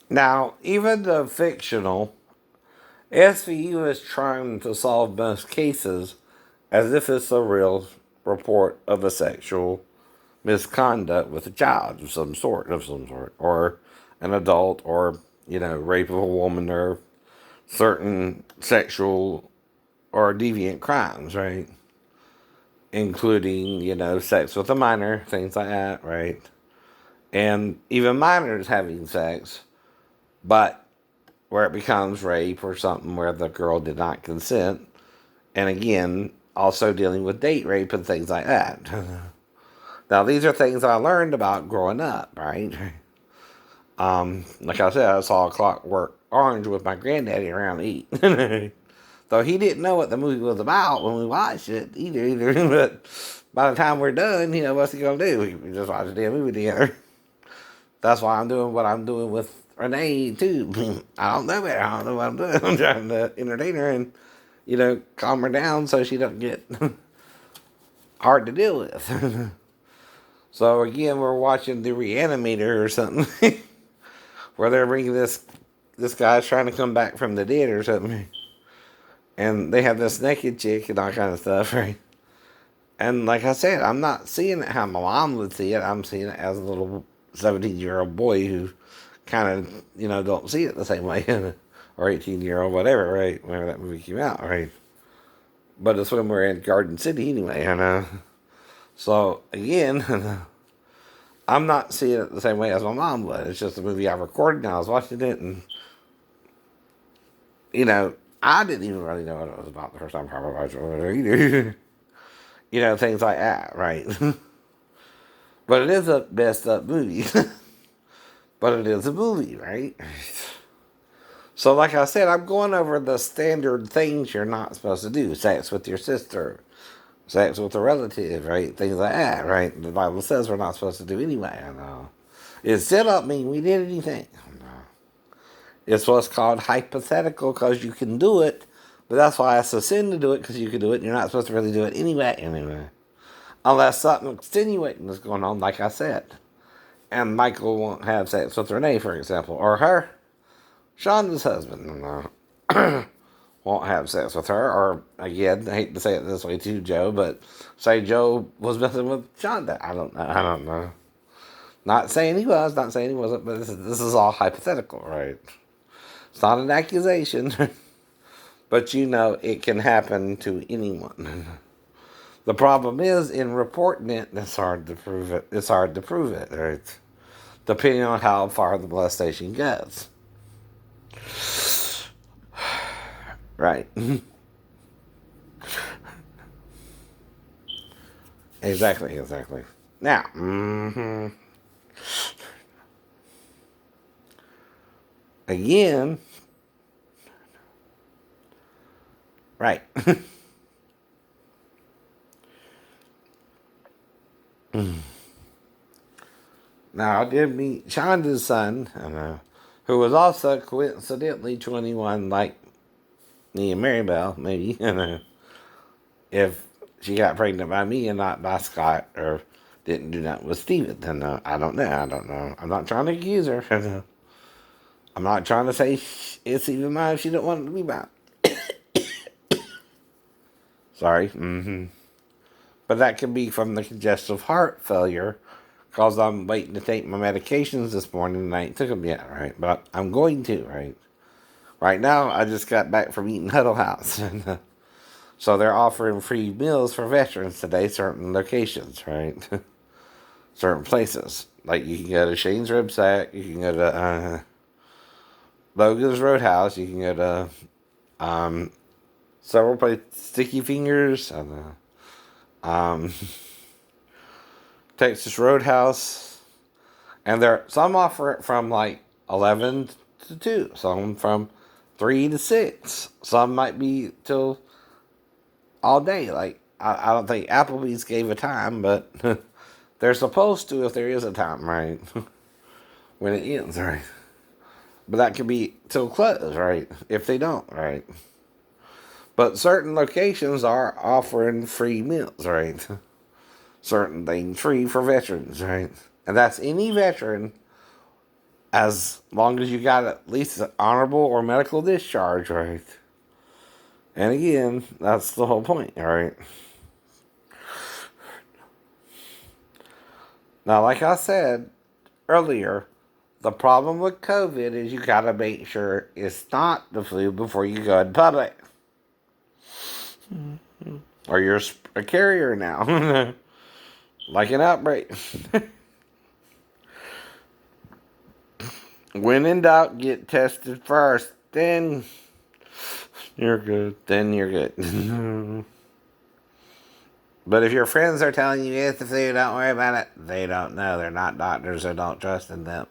Now, even the fictional SVU is trying to solve most cases as if it's a real report of a sexual misconduct with a child of some sort, or an adult, or rape of a woman, or certain sexual or deviant crimes, right? Including sex with a minor, things like that, right? And even minors having sex, but where it becomes rape or something where the girl did not consent. And again, also dealing with date rape and things like that. Now, these are things I learned about growing up, right? Like I said, I saw Clockwork Orange with my granddaddy around to eat. So he didn't know what the movie was about when we watched it either. But by the time we're done, what's he gonna do? We just watch the damn movie together. That's why I'm doing what I'm doing with Renee too. I don't know it. I don't know what I'm doing. I'm trying to entertain her and calm her down so she doesn't get hard to deal with. So again, we're watching The Reanimator or something, where they're bringing this guy's trying to come back from the dead or something, and they have this naked chick and all kind of stuff, right? And like I said, I'm not seeing it how my mom would see it. I'm seeing it as a little 17-year-old boy who kind of don't see it the same way, or 18-year-old whatever, right? Whenever that movie came out, right? But it's when we're in Garden City anyway, So again, I'm not seeing it the same way as my mom would. It's just a movie I recorded and I was watching it, and I didn't even really know what it was about the first time I watched it either. Things like that, right? But it is a messed up movie. But it is a movie, right? So, like I said, I'm going over the standard things you're not supposed to do: sex with your sister, sex with a relative, right? Things like that, right? The Bible says we're not supposed to do anyway. I know. It still don't mean we did anything. It's what's called hypothetical because you can do it, but that's why it's a sin to do it because you can do it and you're not supposed to really do it anyway. Unless something extenuating is going on, like I said. And Michael won't have sex with Renee, for example, or her. Shonda's husband won't have sex with her, or again, I hate to say it this way too, Joe, but say Joe was messing with Shonda. I don't know. I don't know. Not saying he was, not saying he wasn't, but this is all hypothetical, right? It's not an accusation, but it can happen to anyone. The problem is in reporting it, it's hard to prove it. It's hard to prove it, right? Depending on how far the molestation goes. Right. Exactly. Now, again, right. Now, I did meet Shonda's son, who was also coincidentally 21, like me and Maribel, maybe, if she got pregnant by me and not by Scott, or didn't do that with Steven, then I don't know. I'm not trying to accuse her. I'm not trying to say it's even mine if she don't want it to be mine. Sorry. But that could be from the congestive heart failure, because I'm waiting to take my medications this morning and I ain't took them yet, right? But I'm going to, right? Right now, I just got back from eating Huddle House. So they're offering free meals for veterans today, certain locations, right? Certain places. Like you can go to Shane's Rib Sack, you can go to Logan's Roadhouse, you can go to several places, Sticky Fingers, Texas Roadhouse, and some offer it from like 11 to 2, some from 3 to 6, some might be till all day. Like I don't think Applebee's gave a time, but they're supposed to if there is a time, right? When it ends, right? But that could be till close, right? If they don't, right? But certain locations are offering free meals, right? Certain things free for veterans, right? And that's any veteran as long as you got at least an honorable or medical discharge, right? And again, that's the whole point, all right? Now, like I said earlier, the problem with COVID is you gotta make sure it's not the flu before you go in public. Or you're a carrier now. Like an outbreak. When in doubt, get tested first. Then you're good. Then you're good. But if your friends are telling you it's the flu, don't worry about it. They don't know. They're not doctors, so don't trust in them.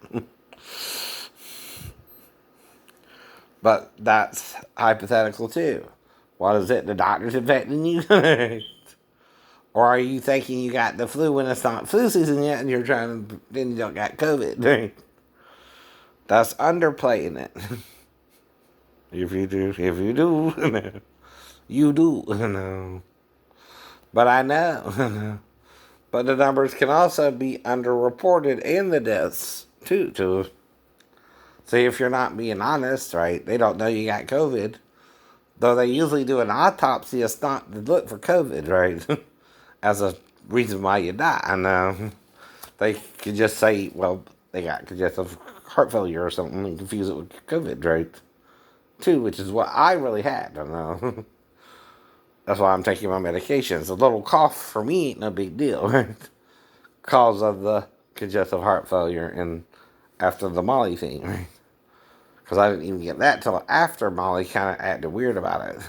But that's hypothetical too. What is it? The doctor's infecting you? Or are you thinking you got the flu when it's not flu season yet and you're trying to, then you don't got COVID? That's underplaying it. If you do, you do. But I know. But the numbers can also be underreported and the deaths too. See, if you're not being honest, right? They don't know you got COVID. Though they usually do an autopsy, it's not to look for COVID, right? As a reason why you die. I know. They could just say, well, they got congestive heart failure or something and confuse it with COVID, right? Too, which is what I really had. I know. That's why I'm taking my medications. A little cough for me ain't no big deal, right? Cause of the congestive heart failure and after the Molly thing, right? Because I didn't even get that till after Molly kind of acted weird about it.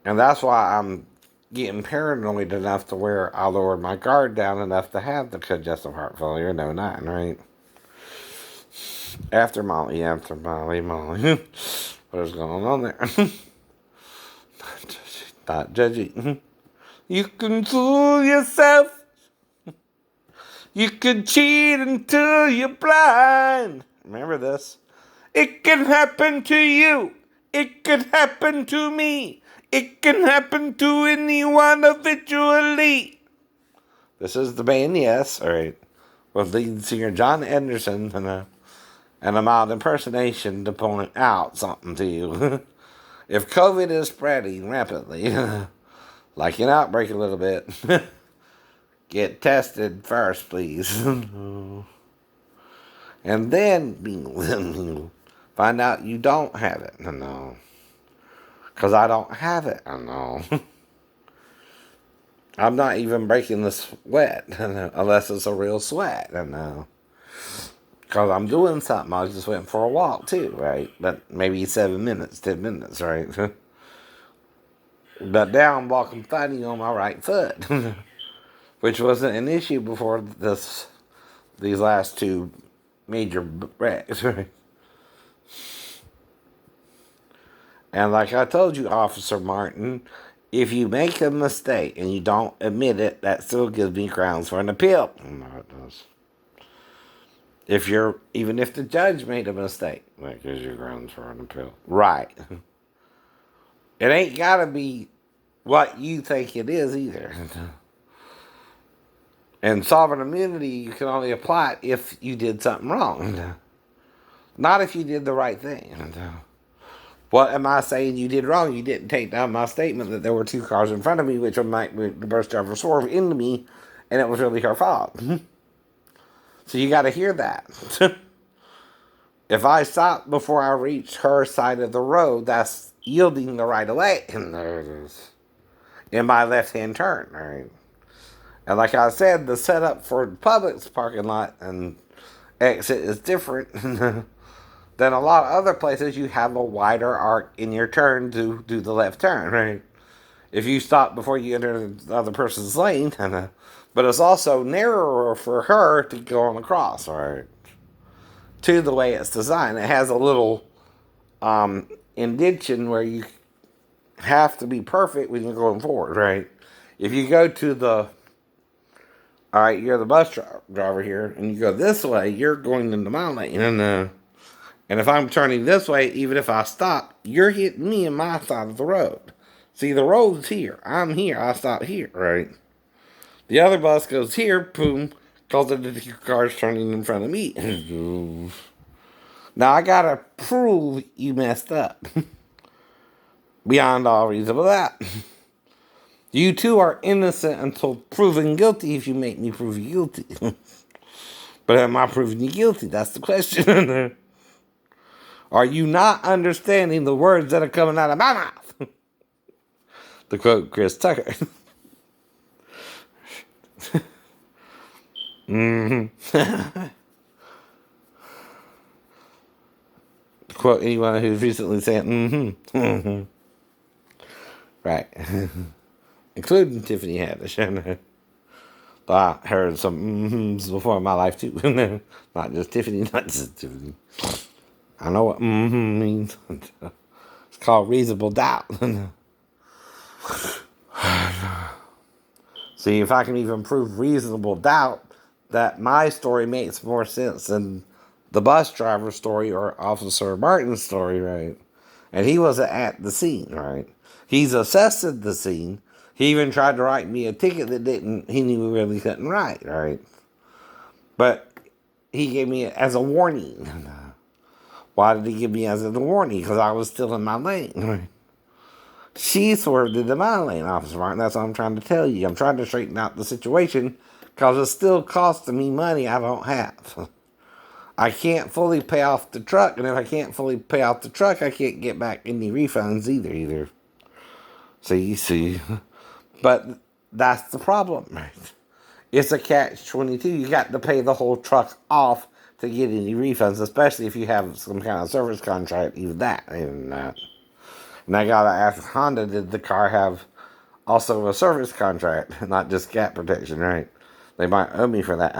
And that's why I'm getting paranoid enough to where I lowered my guard down enough to have the congestive heart failure in '09, right? After Molly. What is going on there? Not judging. You can fool yourself. You can cheat until you're blind. Remember this. It can happen to you. It can happen to me. It can happen to anyone eventually. This is the band, yes, all right. With lead singer John Anderson and a mild impersonation to point out something to you. If COVID is spreading rapidly, like an outbreak a little bit, get tested first, please. And then find out you don't have it. No. Because I don't have it. I know. I'm not even breaking the sweat unless it's a real sweat. I know. Because I'm doing something. I just went for a walk too, right? But maybe 7 minutes, 10 minutes, right? But now I'm walking funny on my right foot. Which wasn't an issue before these last two major wrecks, right? And like I told you, Officer Martin, if you make a mistake and you don't admit it, that still gives me grounds for an appeal. No, it does. Even if the judge made a mistake, that gives you grounds for an appeal. Right. It ain't gotta be what you think it is either. And sovereign immunity, you can only apply it if you did something wrong. Not if you did the right thing. What am I saying you did wrong? You didn't take down my statement that there were two cars in front of me, which the bus driver swerved into me, and it was really her fault. So you got to hear that. If I stopped before I reached her side of the road, that's yielding the right of way. And there it is. In my left-hand turn, right? And like I said, the setup for the Publix parking lot and exit is different than a lot of other places. You have a wider arc in your turn to do the left turn, right? If you stop before you enter the other person's lane, but it's also narrower for her to go on across, right? To the way it's designed. It has a little indentation where you have to be perfect when you're going forward, right? If you go to all right, you're the bus driver here, and you go this way, you're going into my lane, and if I'm turning this way, even if I stop, you're hitting me in my side of the road. See, the road's here. I'm here. I stop here, right? The other bus goes here, boom, Causing the two cars turning in front of me. Now I gotta prove you messed up. Beyond all reasonable doubt. You two are innocent until proven guilty if you make me prove you guilty. But am I proving you guilty? That's the question. Are you not understanding the words that are coming out of my mouth? To quote Chris Tucker. To quote anyone who's recently said, Right. Including Tiffany Haddish. I heard some before in my life too. Not just Tiffany, not just Tiffany. I know what means. It's called reasonable doubt. See, if I can even prove reasonable doubt that my story makes more sense than the bus driver's story or Officer Martin's story, right? And he wasn't at the scene, right? He's assessed the scene. He even tried to write me a ticket that he knew really couldn't write, right? But he gave me it as a warning. Why did he give me as a warning? Because I was still in my lane, right? She swerved into my lane, Officer Martin. That's what I'm trying to tell you. I'm trying to straighten out the situation because it's still costing me money I don't have. I can't fully pay off the truck, and if I can't fully pay off the truck, I can't get back any refunds either. See. But that's the problem, right? It's a catch-22. You got to pay the whole truck off to get any refunds, especially if you have some kind of service contract, even that. And I gotta ask Honda, did the car have also a service contract, not just gap protection, right? They might owe me for that.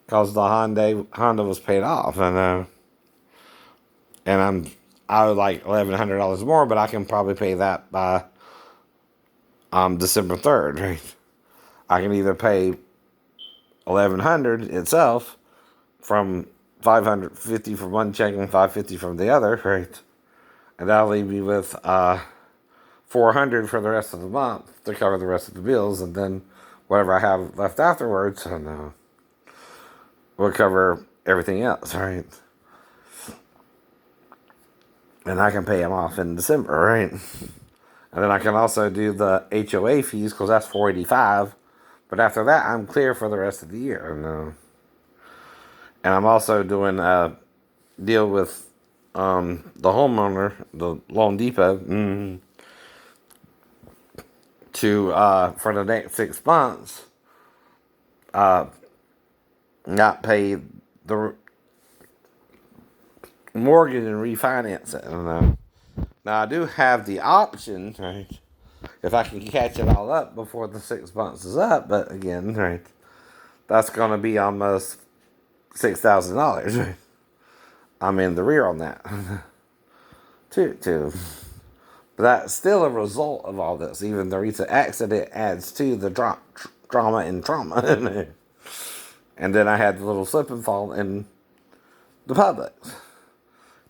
Because the Honda was paid off, and I would like $1,100 more, but I can probably pay that by December 3rd, right? I can either pay $1,100 itself from $550 from one check and $550 from the other, right? And that'll leave me with $400 for the rest of the month to cover the rest of the bills, and then whatever I have left afterwards, and we'll cover everything else, right? And I can pay them off in December, right? And then I can also do the HOA fees because that's $485. But after that, I'm clear for the rest of the year. And I'm also doing a deal with the homeowner, the Loan Depot, to for the next 6 months, not pay the mortgage and refinance it. Now I do have the option, right? If I can catch it all up before the 6 months is up, but again, right, that's gonna be almost $6,000. Right? I'm in the rear on that. too. But that's still a result of all this. Even the recent accident adds to the drama and trauma. And then I had the little slip and fall in the public.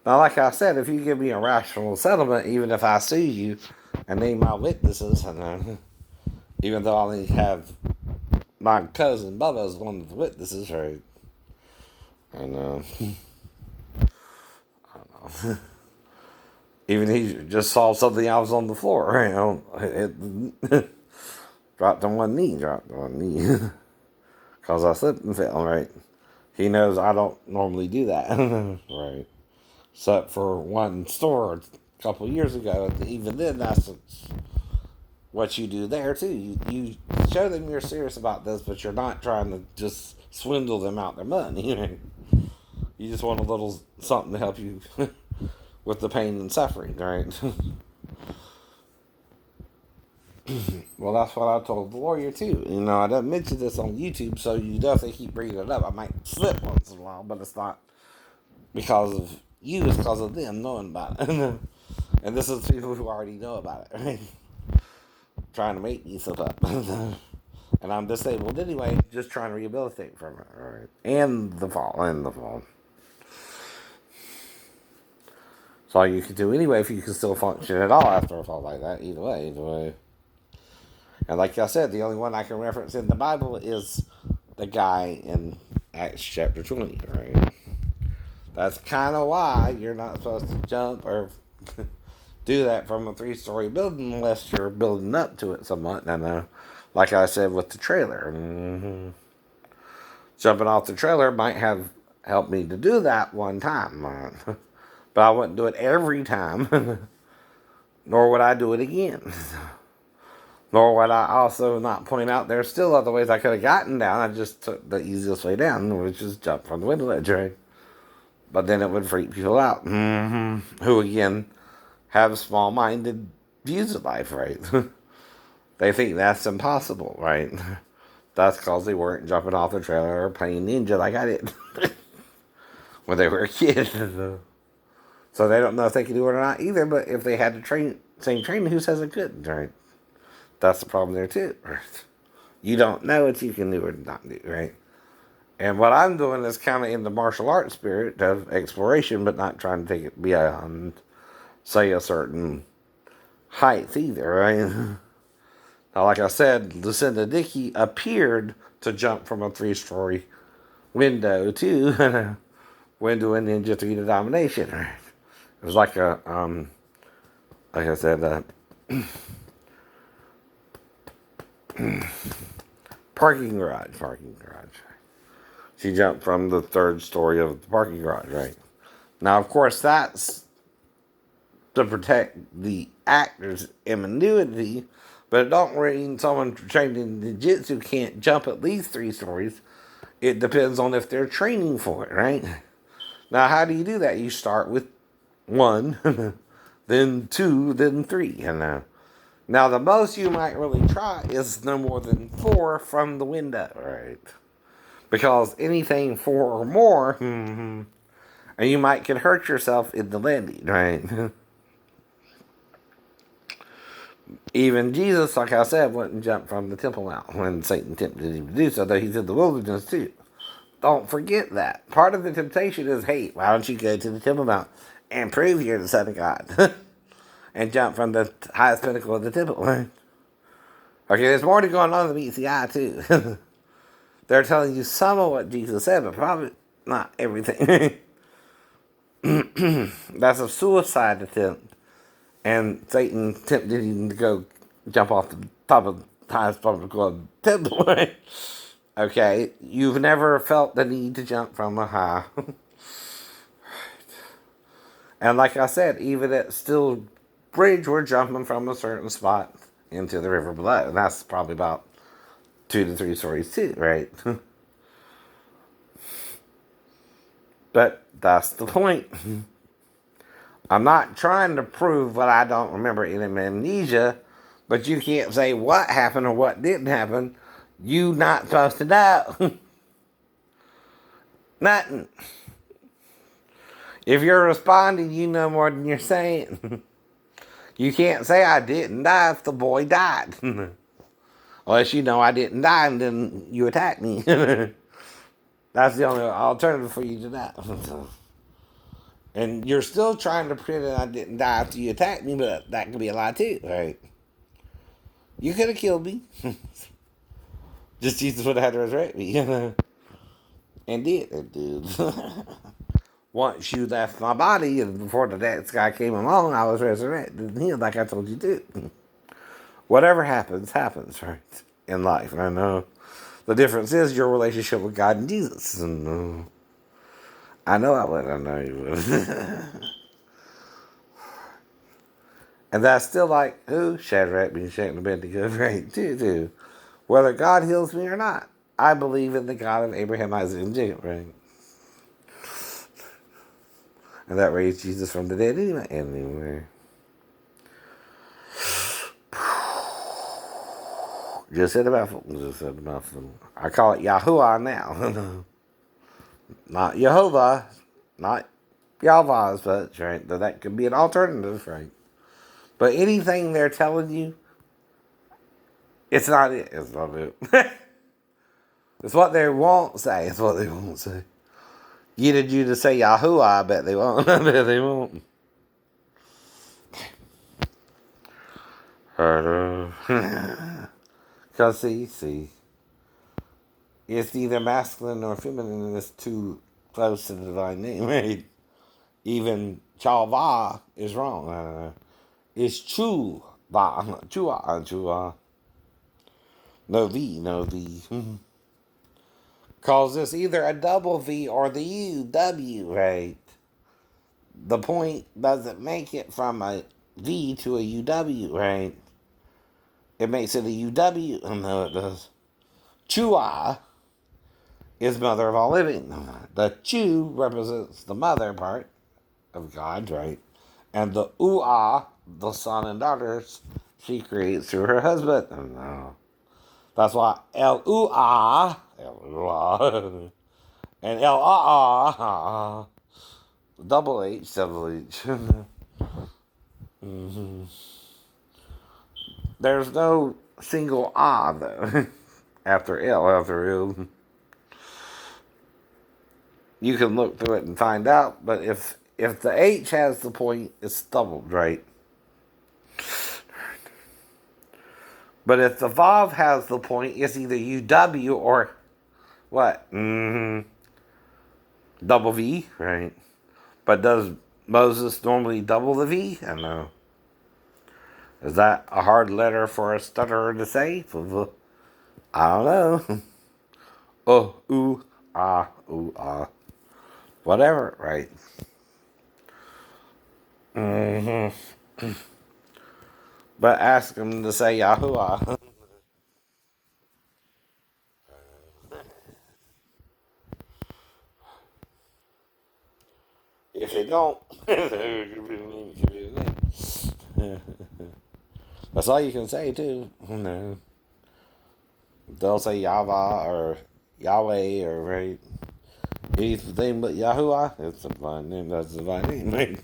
Now, like I said, if you give me a rational settlement, even if I sue you and name my witnesses, and even though I only have my cousin Bubba as one of the witnesses, right? And I don't know. Even he just saw something I was on the floor, right? Dropped on one knee. Because I slipped and fell, right? He knows I don't normally do that, right? Except for one store a couple of years ago. And even then, that's what you do there, too. You show them you're serious about this, but you're not trying to just swindle them out their money. You just want a little something to help you with the pain and suffering, right? Well, that's what I told the lawyer, too. I don't mention this on YouTube, so you definitely keep bringing it up. I might slip once in a while, but it's not because of you, it's because of them knowing about it. And this is people who already know about it, right? Trying to make me slip up. And I'm disabled anyway, just trying to rehabilitate from it, right? And the fall. It's all you can do anyway if you can still function at all after a fall like that. Either way. And like I said, the only one I can reference in the Bible is the guy in Acts chapter 20, right? That's kind of why you're not supposed to jump or do that from a 3-story building unless you're building up to it somewhat. And like I said with the trailer, jumping off the trailer might have helped me to do that one time. But I wouldn't do it every time, nor would I do it again. Nor would I also not point out there's still other ways I could have gotten down. I just took the easiest way down, which is jump from the window ledge, right? But then it would freak people out, who again have small-minded views of life, right? They think that's impossible, right? That's because they weren't jumping off the trailer or playing ninja like I did when they were a kid. So they don't know if they can do it or not either. But if they had the same training, who says it couldn't, right? That's the problem there too, right? You don't know what you can do or not do, right? And what I'm doing is kind of in the martial arts spirit of exploration, but not trying to take it beyond, say, a certain height either, right? Now, like I said, Lucinda Dickey appeared to jump from a 3-story window to a window in Ninja 3 to Domination. Right? It was like like I said, parking garage. She jumped from the 3rd story of the parking garage, right? Now, of course, that's to protect the actor's immunity, but it don't mean someone trained in jiu-jitsu can't jump at least 3 stories. It depends on if they're training for it, right? Now, how do you do that? You start with 1, then 2, then 3. And now, the most you might really try is no more than 4 from the window, right? Because anything 4 or more, and you might could hurt yourself in the landing, right? Even Jesus, like I said, wouldn't jump from the Temple Mount when Satan tempted him to do so, though he's in the wilderness too. Don't forget that. Part of the temptation is, hey, why don't you go to the Temple Mount and prove you're the Son of God? And jump from the highest pinnacle of the temple. Okay, there's more to going on than meets the eye, too. They're telling you some of what Jesus said, but probably not everything. That's a suicide attempt. And Satan tempted him to go jump off the top of the highest pinnacle of the temple. Okay, you've never felt the need to jump from a high. And like I said, even at Steel Bridge, we're jumping from a certain spot into the river below. And that's probably about 2 to 3 stories too, right? But that's the point. I'm not trying to prove what I don't remember in amnesia, but you can't say what happened or what didn't happen. You not supposed to know. Nothing. If you're responding, you know more than you're saying. You can't say I didn't die if the boy died. Unless you know I didn't die and then you attack me. That's the only alternative for you to know. And you're still trying to pretend that I didn't die after you attacked me, but that could be a lie too, right? You could have killed me. Just Jesus would have had to resurrect me. And did, dude. Once you left my body and before the next guy came along, I was resurrected and healed like I told you to. Whatever happens, happens, right? In life. I know. The difference is your relationship with God and Jesus. And I know I would. I know you would. And that's still like, who? Shadrach, Meshach, and Abednego, right? Too. Whether God heals me or not, I believe in the God of Abraham, Isaac, and Jacob, right? And that raised Jesus from the dead anyway. Just said about them. I call it Yahuwah now. Not Jehovah. Not Yahweh's, but right. That could be an alternative, right? But anything they're telling you, it's not it. It's not it. It's what they won't say. It's what they won't say. Get you to say Yahuwah, I bet they won't. I bet they won't. Because see, it's neither masculine nor feminine, and it's too close to the divine name, right? Even Chalva is wrong. It's Chu Va, Chua, Chua. No V, no V. Calls this either a double V or the U, W, right? The point doesn't make it from a V to a UW, right? It makes it a UW. No, it does. Chua is mother of all living. The Chu represents the mother part of God, right? And the Ua, the son and daughters, she creates through her husband. No. That's why L-U-A, L-U-A, and L-A-A, double H, double H. Mm-hmm. There's no single ah though. After L. You can look through it and find out, but if the H has the point, it's doubled, right? But if the Vav has the point, it's either UW or what? Double V, right? But does Moses normally double the V? I don't know. Is that a hard letter for a stutterer to say? I don't know. Oh, ooh, ah. Whatever, right? But ask him to say Yahuwah. If they don't, that's all you can say too. No. They'll say Yahweh or Yahweh or right. Anything but Yahuwah, it's a divine name. That's a divine name, right?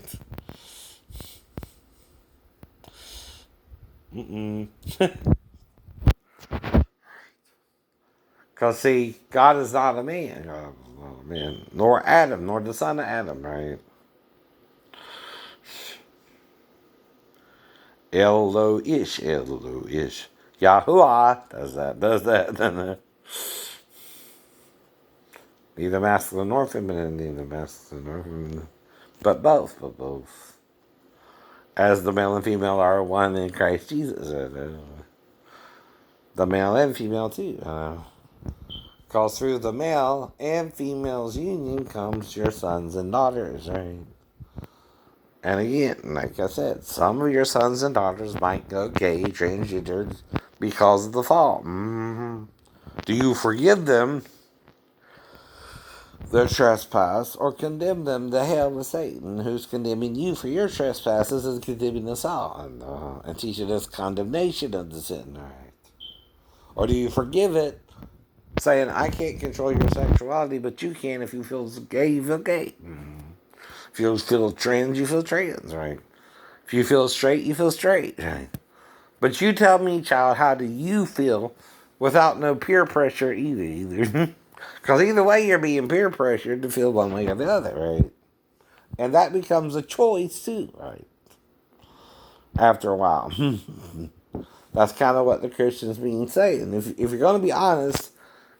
Because see, God is not a man. God is not a man. Nor Adam, nor the son of Adam, right? Elo-ish, Elo-ish. Yahuwah does that. Neither masculine nor feminine, neither masculine nor feminine. But both. As the male and female are one in Christ Jesus. The male and female too. Because through the male and female's union comes your sons and daughters, right? And again, like I said, some of your sons and daughters might go gay, transgendered because of the fall. Do you forgive them their trespass or condemn them to hell with Satan, who's condemning you for your trespasses and condemning us all, and teaching us condemnation of the sin, right? Or do you forgive it, saying, I can't control your sexuality, but you can. If you feel gay, you feel gay. If you feel trans, you feel trans, right? If you feel straight, you feel straight, right? But you tell me, child, how do you feel without no peer pressure either? Because either way, you're being peer pressured to feel one way or the other, right? And that becomes a choice too, right? After a while. That's kind of what the Christians being saying. If you're going to be honest,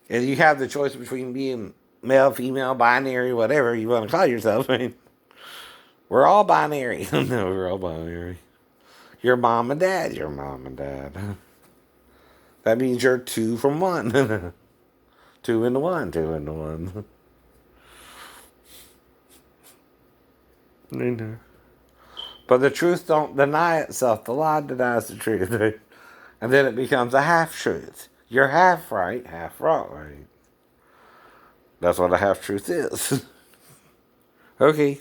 and you have the choice between being male, female, binary, whatever you want to call yourself, right? We're all binary. No, we're all binary. Your mom and dad. Your mom and dad. That means you're two from one. Two into one. Two into one. But the truth don't deny itself. The lie denies the truth. And then it becomes a half-truth. You're half right, half wrong, right? That's what a half-truth is. Okay.